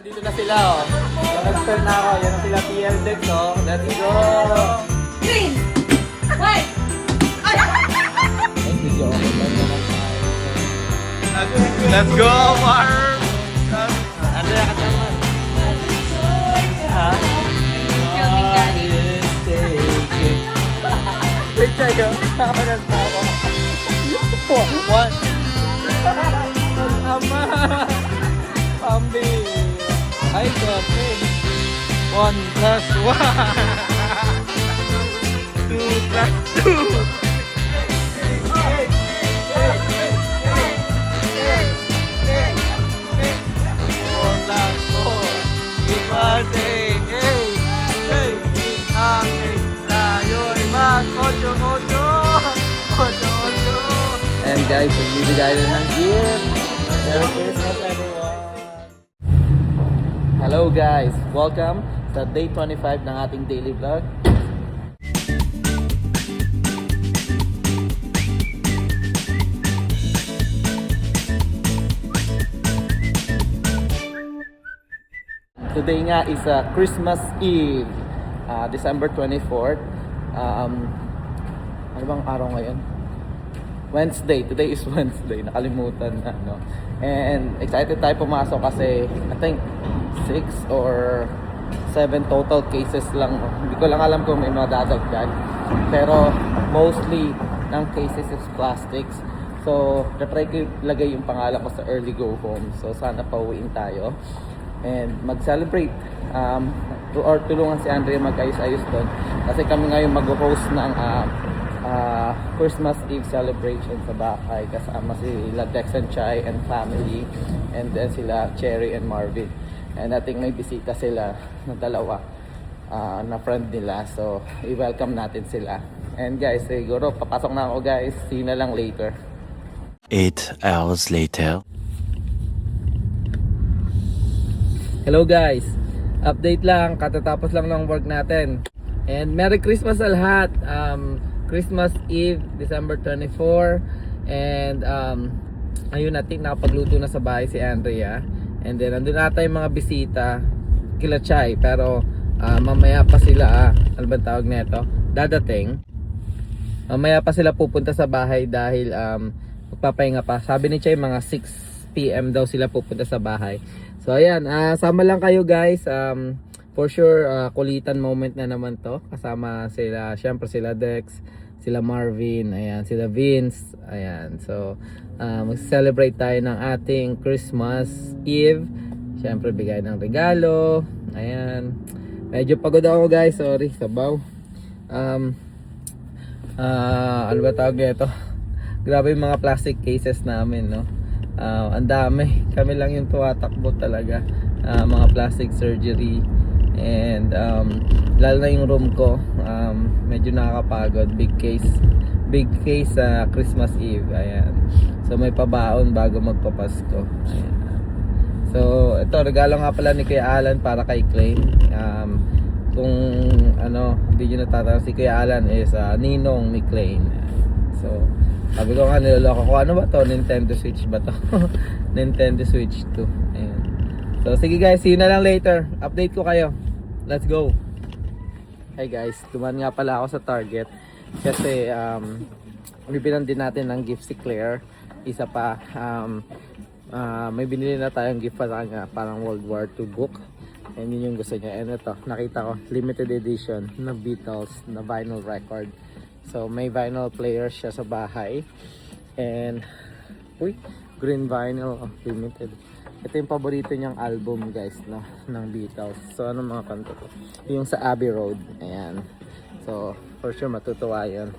Dito na sila, oh. So, nag-turn na ako. Yan na sila PL Dex, oh. Let's go! Green! White! Ay, video ako. Let's go, Marv! Ano yung kataman? Ha? Filming daddy. Wait tayo. Tama ng tao. What? Ama! Pambi! Ay, grabe. 1 plus 1. 2 plus 2. And guys, magbibigay na ng gift. Merry Christmas everyone! Hello guys! Welcome sa day 25 ng ating daily vlog. Today nga is Christmas Eve, December 24th. Ano bang araw ngayon? Wednesday. Today is Wednesday. Nakalimutan na, no? And excited tayo pumasok kasi I think 6 or 7 total cases lang. Hindi ko lang alam kung may mga dadagdag. Pero mostly ng cases is plastics. So, try ko lagay yung pangalan ko sa early go home. So, sana pauwiin tayo. And mag-celebrate. Or tulungan si Andrea mag-ayos-ayos doon. Kasi kami ngayon mag-host ng Christmas Eve celebration sa bahay. Kasama sila Dex and Chai and family. And then sila Cherry and Marvin. And I think may bisita sila na dalawa na friend nila. So, i-welcome natin sila. And guys, siguro papasok na ako guys. See you na lang later. 8 hours later. Hello guys, update lang, katatapos lang ng work natin. And Merry Christmas sa lahat. Christmas Eve, December 24. And ayun, natin nakapagluto na sa bahay si Andrea. And then nandun na tayong mga bisita kila Chai. Pero mamaya pa sila, ano ba tawag nito? Dadating. Mamaya pa sila pupunta sa bahay dahil magpapahinga pa. Sabi ni Chai mga 6 PM daw sila pupunta sa bahay. So ayan, sama lang kayo guys. For sure kulitan moment na naman to. Kasama sila, syempre sila Dex, sila Marvin, ayan, sila Vince. Ayan. So mag-celebrate tayo ng ating Christmas Eve. Syempre bigay ng regalo. Ayan. Medyo pagod ako guys, sorry, sabaw. Ano ba tawag nito? Grabe yung mga plastic cases namin, no? Ang dami, kami lang yung tuwatakbo talaga, mga plastic surgery. And lalo na yung room ko, medyo nakakapagod. Big case sa Christmas Eve. Ayan. So may pabaon bago magpapasko. Ayan. So ito, regalo nga pala ni Kuya Alan para kay Clay. Kung ano, hindi nyo natatawag, si Kuya Alan is ninong ni Clay. So sabi ko nga, niloloko ko, ano ba to? Nintendo Switch ba to? Nintendo Switch 2. Ayan. So sige guys, see you na lang later. Update ko kayo. Let's go. Hey guys, duman nga pala ako sa Target. Kasi bibilan din natin ng gift si Claire. Isa pa, may binili na tayong gift para nga, parang World War II book. And yun yung gusto niya. And ito, nakita ko, limited edition na Beatles na vinyl record. So may vinyl player siya sa bahay. And uy, green vinyl, limited. Ito yung paborito niyang album guys, no, ng Beatles. So ano mga kanta to? Yung sa Abbey Road. Ayan. So for sure matutuwa yun.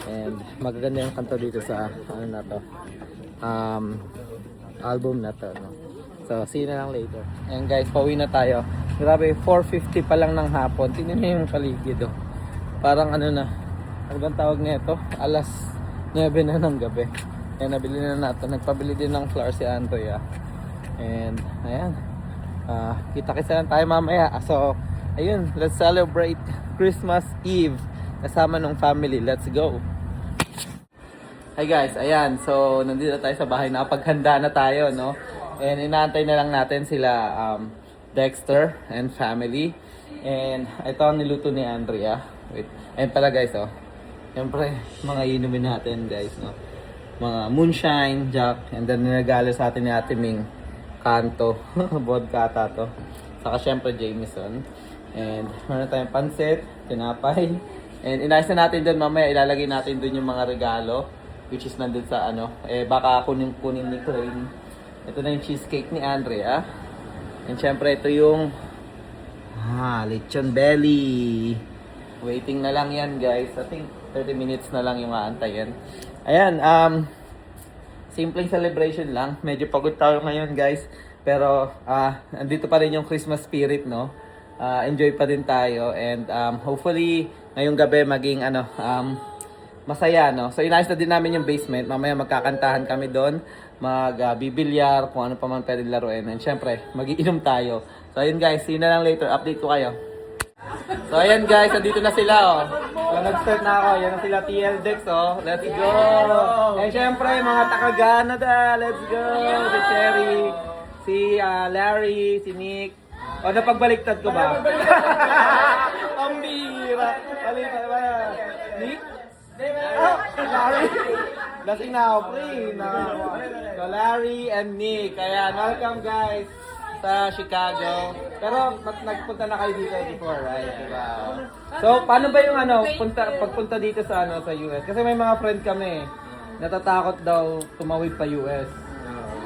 And magaganda yung kanta dito sa ano na to, album na to, no? So see you na lang later. And guys, pauwi na tayo. Grabe, 4:50 pa lang ng hapon. Tingnan niyo yung paligid, oh. Parang ano na, ano bang tawag nito? Alas 9 na ng gabi. Ayan, nabili na natin. Nagpabili din ng flower si Andrea. And ayan, kita-kita lang tayo mamaya. So ayun, let's celebrate Christmas Eve kasama ng family. Let's go. Hi guys, ayan. So nandito tayo sa bahay. Napaghanda na tayo, no? And inaantay na lang natin sila Dexter and family. And ito ang niluto ni Andrea. Wait. Ayan pala guys, oh. Siyempre, mga inumin natin guys, no? Mga moonshine, jack, and then ninagalo sa atin ni Ate Ming, kanto, vodka ata to. Saka siyempre Jameson. And meron tayong pansit, tinapay. And inayos na natin doon, mamaya ilalagay natin doon yung mga regalo, which is nandun sa ano, baka kunin ni Crane. Ito na yung cheesecake ni Andrea. And syempre ito yung lechon belly. Waiting na lang yan guys. I think 30 minutes na lang yung aantayin. Ayan, simpleng celebration lang. Medyo pagod tayo ngayon guys. Pero andito pa rin yung Christmas spirit, no? Enjoy pa din tayo. And hopefully ngayong gabi maging masaya, no? So inayos na din namin yung basement. Mamaya magkakantahan kami doon, magbibilyar, kung ano pa man pwedeng laruin. And syempre, magiinom tayo. So ayun guys, see you na lang later. Update ko kayo. So ayan guys, andito na sila, oh. So nag-start na ako. Yan na sila TL Dex, oh. Let's go! And syempre, mga taga-Canada, let's go! Si Cherry, si Larry, si Nick. O, napagbaliktad ko ba? Ang bira! Nick? Larry. Lasing na ako, pre. So, Larry and Nick. Kaya, welcome guys sa Chicago. Pero, nagpunta na kayo dito before, right? Diba? So, paano ba yung pagpunta dito sa sa US? Kasi may mga friend kami. Natatakot daw tumawid pa US.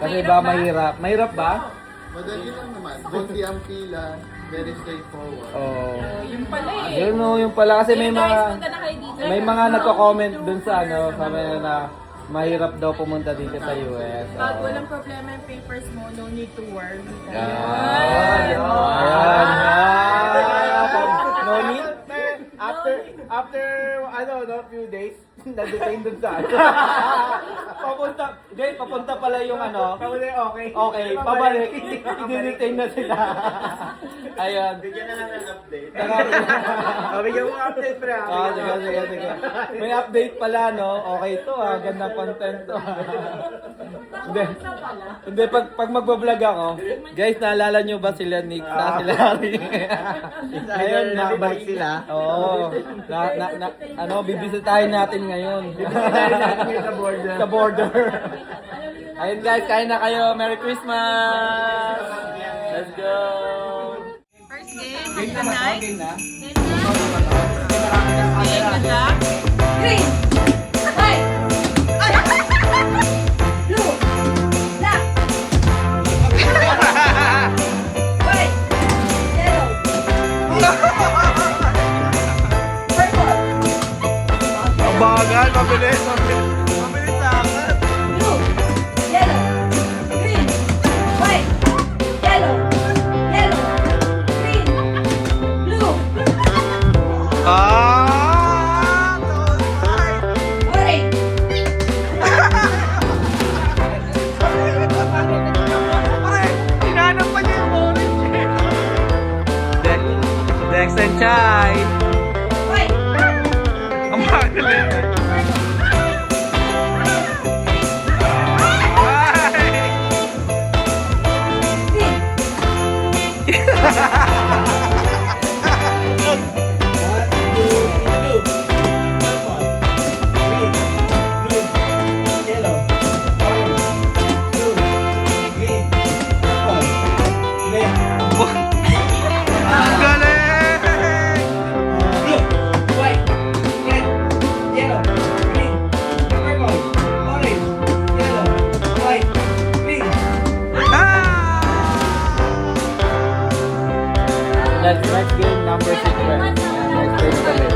Kasi ba mahirap? Mahirap ba? Madali lang naman. Konti ang pila. Very straightforward. Oh. Yung pala eh. Yun o, yung pala kasi may Guys, mga punta na kayo dito. nagko-comment dun sa sabi na mahirap daw pumunta dito sa US. Pag walang problema yung papers mo, no need to worry. Ayan. No need? After few days, na-detain dun sa papunta pala yung okay, pabalik, i-detain na sila. Ayun. Bigyan na lang ng update. Bigyan mo update, pre. Sige. May update pala, no? Okay to, gandang content to. Hindi, pag magbablog ako, guys, naalala nyo ba sila Nick sa sila Harry? Ngayon, nakabalik sila. Oo. Bibisitahin natin ngayon. Sa border. Ayun guys, kain na kayo. Merry Christmas! Let's go! First game of the night. Game na? Game na Jack. Green. White. Blue. Black. White. Yellow. Purple. Bagal, mabilis sa akin. Blue. Yellow. Green. White. Yellow. Yellow. Green. Blue. Orange. Hinanap pa niya yung orange. Dex and Chai! White. Ang magaling. Ang galing! Let's game number 6. Next game kami.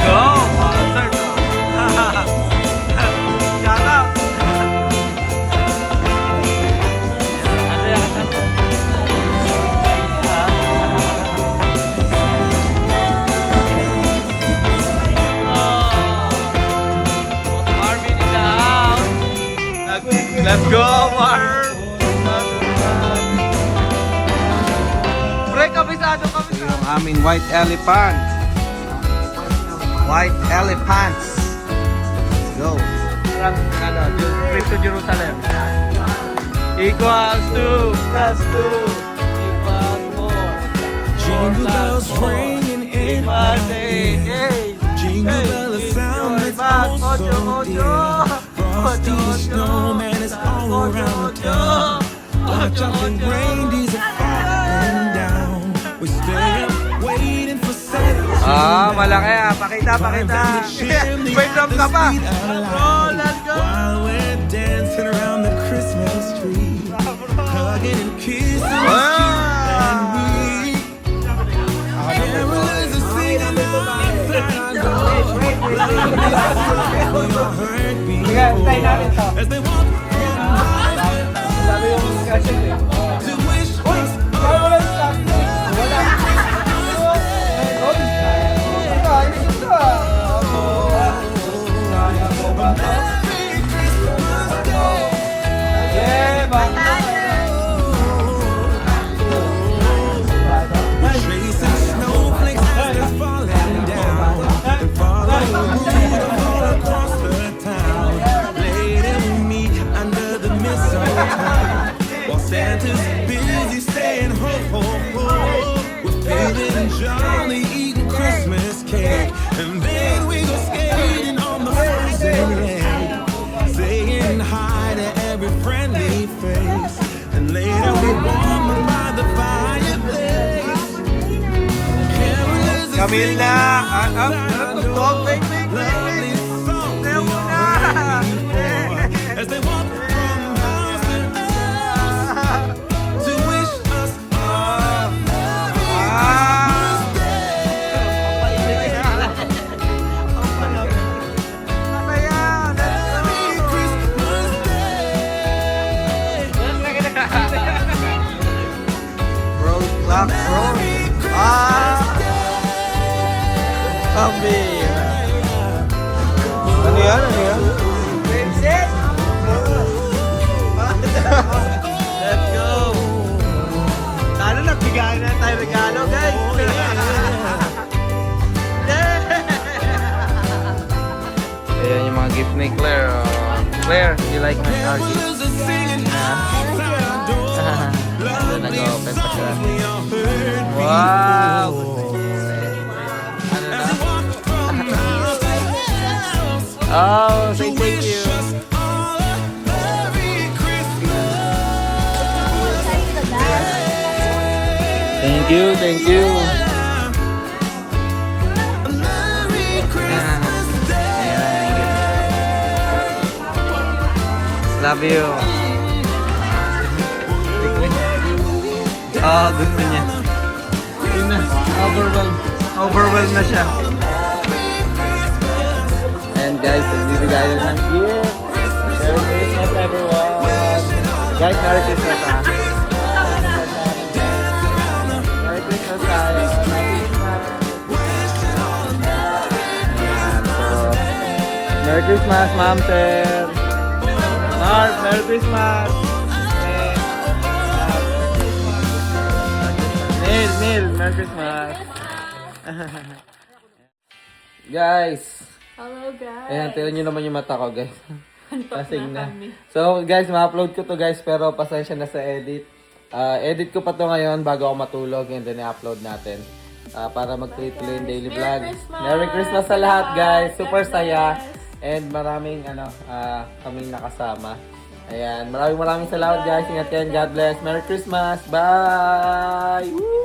go! Concert! Shout out! Ano yan? Marvin in the house! Let's go, Marv! Pre, kabisado, kabisado! Yung aming white elephant. White elephants. Let's go. Trip to Jerusalem. Equals 2 plus 2 equals 4. Jingle bells ringing in my head. Jingle bells sound that's oh so dear. Frosty the snowman is all around the town. Watch out, the reindeers are falling down. We stay up waiting for Santa. Malaki ah. Pakita. Wait lang ka pa. Oh, let's go. While we're dancing around the Christmas tree, hugging and kissing Ah. and we carolers are singing inside our door. Your heartbeat as they walk to wish us tracing snowflakes as they're falling down and follow the route all across the town. Later we meet under the mistletoe while Santa's busy saying ho ho ho. We're feeling jolly, eating Christmas cake, and then we go skating on the frozen lake, saying hi to every friendly face, and later we warm them by the fireplace. Carolers are singing inside our door. Lovely song we all waiting for as they walk from house to house to wish us all a Merry Christmas Day. Roadblock road. Kami. Ano yan? Let's go. Sana nagbigay na tayo regalo, guys. Ayan yung mga gift ni Claire. Claire, you like my car gift? Carolers are singing outside our door. Lovely Nag-open pa siya. song we all heard Wow! before. Ano na? As we walk from house to house Oh, to say thank wish you. us all a Merry Christmas. Thank you, thank you. A Merry Christmas Day. Love you. Gusto niya. Yun na, overwhelmed na siya. And guys, nagbibigay na ng gift. Merry Christmas everyone. Guys, Merry Christmas ha. Merry Christmas tayo. Merry Christmas. Ayan, so, Merry Christmas, Ma'am, Sir. Mark, Merry Christmas. Neil, Merry Christmas. Guys, Hello guys. ayan, tignan nyo naman yung mata ko, guys. Kasing na. kami. So, guys, ma-upload ko to, guys, pero pasensya na sa edit. Edit ko pa to ngayon bago ako matulog and then i-upload natin. Para mag-tuloy yung daily vlog. Merry Christmas sa lahat, guys. Super saya. And maraming, kaming nakasama. Ayan, maraming salamat, guys. Ingat kayo. God bless. Merry Christmas. Bye! Woo!